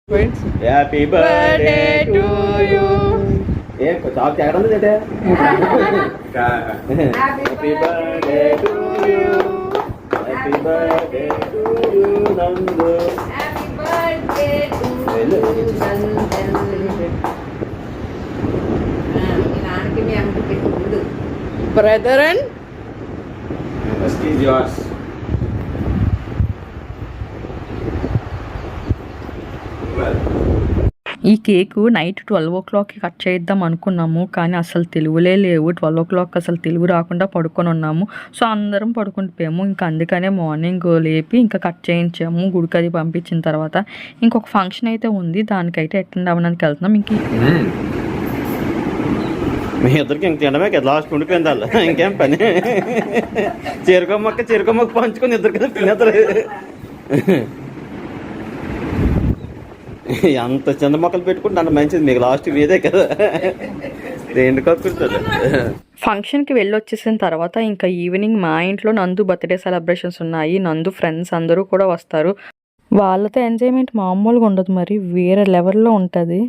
Happy birthday to you. ఏ చాక్ ఎక్కడ ఉంది happy birthday to you. Happy birthday to you Nandu. Happy birthday to you నాన్నకి మీ అమ్మకి పెట్టుకుందు. Brother and first is yours. ఈ కేకు నైట్ 12 o'clockకి కట్ చేద్దాం అనుకున్నాము, కానీ అసలు తెలుగులే లేవు. 12 o'clock అసలు తెలుగు రాకుండా పడుకొని ఉన్నాము. సో అందరం పడుకుంటుపోయాము. ఇంకా అందుకనే మార్నింగ్ లేపి ఇంకా కట్ చేయించాము. గుడికి అది పంపించిన తర్వాత ఇంకొక ఫంక్షన్ అయితే ఉంది, దానికైతే అటెండ్ అవ్వడానికి వెళ్తున్నాం. ఇంక మీ ఇద్దరికి ఇంక తినమే కదా లాస్ట్ ఉండిపోయింది అలా. ఇంకేం పని చెరుకొమ్మక్క పంచుకొని ఇద్దరు కదా తినేద్దరు. అంత చిన్న మొక్కలు పెట్టుకుంటే అంత మంచిది, మీకు లాస్ట్ ఇదే కదా. రెండు కక్కుతుంది. ఫంక్షన్కి వెళ్ళి వచ్చేసిన తర్వాత ఇంకా ఈవినింగ్ మా ఇంట్లో నందు బర్త్డే సెలబ్రేషన్స్ ఉన్నాయి. నందు ఫ్రెండ్స్ అందరూ కూడా వస్తారు. వాళ్ళతో ఎంజాయ్మెంట్ మామూలుగా ఉండదు, మరి వేరే లెవెల్లో ఉంటుంది.